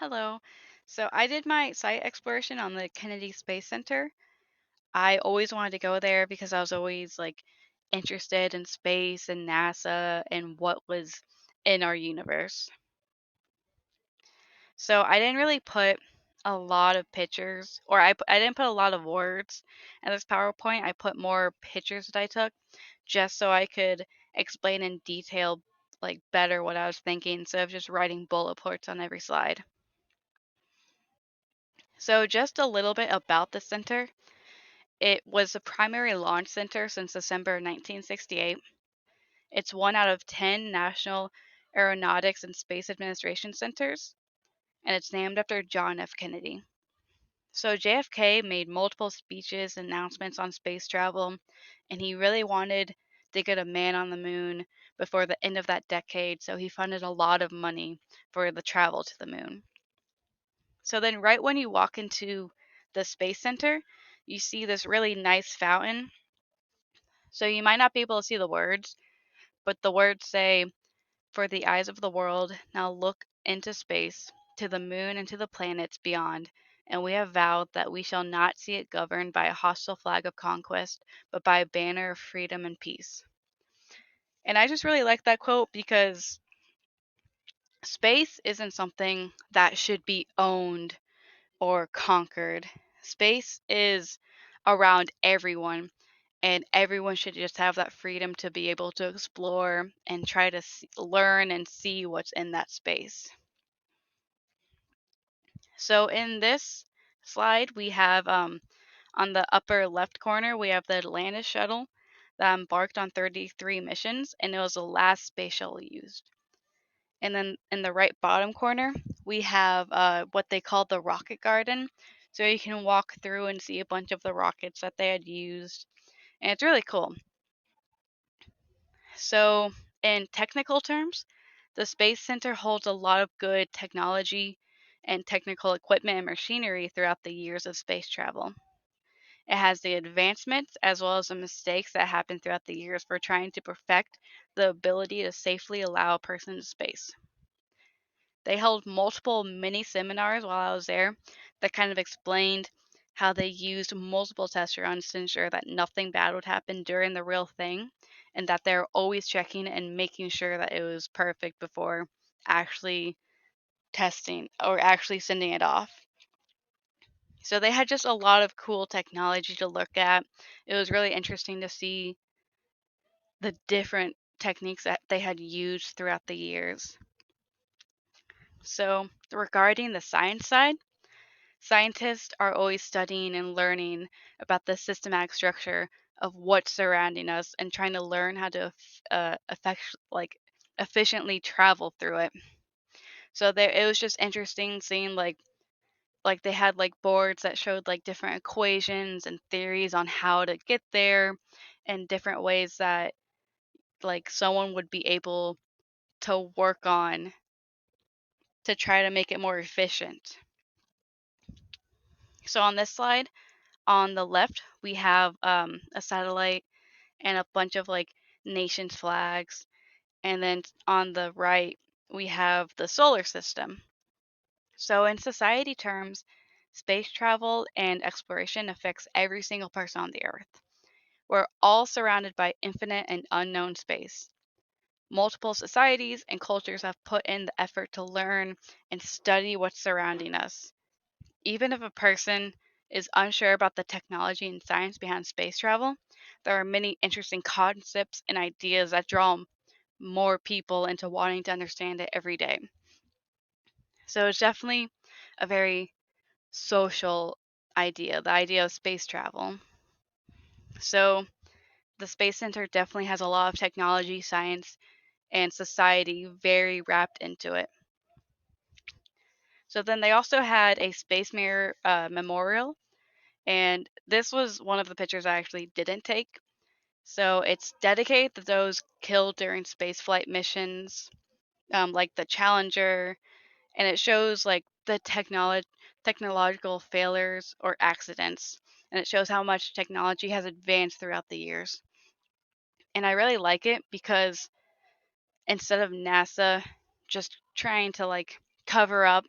Hello. So I did my site exploration on the Kennedy Space Center. I always wanted to go there because I was always interested in space and NASA and what was in our universe. So I didn't really put a lot of pictures or I didn't put a lot of words in this PowerPoint. I put more pictures that I took just so I could explain in detail better what I was thinking instead of just writing bullet points on every slide. So, just a little bit about the center. It was the primary launch center since December 1968. It's one out of 10 National Aeronautics and Space Administration centers, and it's named after John F. Kennedy. So, JFK made multiple speeches and announcements on space travel, and he really wanted to get a man on the moon before the end of that decade, so he funded a lot of money for the travel to the moon. So then right when you walk into the Space Center, you see this really nice fountain. So you might not be able to see the words, but the words say, "For the eyes of the world, now look into space, to the moon and to the planets beyond, and we have vowed that we shall not see it governed by a hostile flag of conquest, but by a banner of freedom and peace." And I just really like that quote because space isn't something that should be owned or conquered. Space is around everyone, and everyone should just have that freedom to be able to explore and try to learn and see what's in that space. So, in this slide, we have on the upper left corner, we have the Atlantis shuttle that embarked on 33 missions, and it was the last space shuttle used. And then in the right bottom corner, we have what they call the rocket garden. So you can walk through and see a bunch of the rockets that they had used. And it's really cool. So, in technical terms, the Space Center holds a lot of good technology and technical equipment and machinery throughout the years of space travel. It has the advancements as well as the mistakes that happen throughout the years for trying to perfect the ability to safely allow a person to space. They held multiple mini seminars while I was there that kind of explained how they used multiple test runs to ensure that nothing bad would happen during the real thing and that they're always checking and making sure that it was perfect before actually testing or actually sending it off. So they had just a lot of cool technology to look at. It was really interesting to see the different techniques that they had used throughout the years. So, regarding the science side, scientists are always studying and learning about the systematic structure of what's surrounding us and trying to learn how to efficiently travel through it. So there, it was just interesting seeing they had boards that showed different equations and theories on how to get there and different ways that someone would be able to work on to try to make it more efficient. So on this slide, on the left, we have a satellite and a bunch of nations' flags. And then on the right, we have the solar system. So, in society terms, space travel and exploration affects every single person on the Earth. We're all surrounded by infinite and unknown space. Multiple societies and cultures have put in the effort to learn and study what's surrounding us. Even if a person is unsure about the technology and science behind space travel, there are many interesting concepts and ideas that draw more people into wanting to understand it every day. So it's definitely a very social idea, the idea of space travel. So the Space Center definitely has a lot of technology, science, and society very wrapped into it. So then they also had a Space Mirror memorial, and this was one of the pictures I actually didn't take. So it's dedicated to those killed during spaceflight missions, like the Challenger, and it shows the technological failures or accidents, and it shows how much technology has advanced throughout the years. And I really like it because instead of NASA just trying to cover up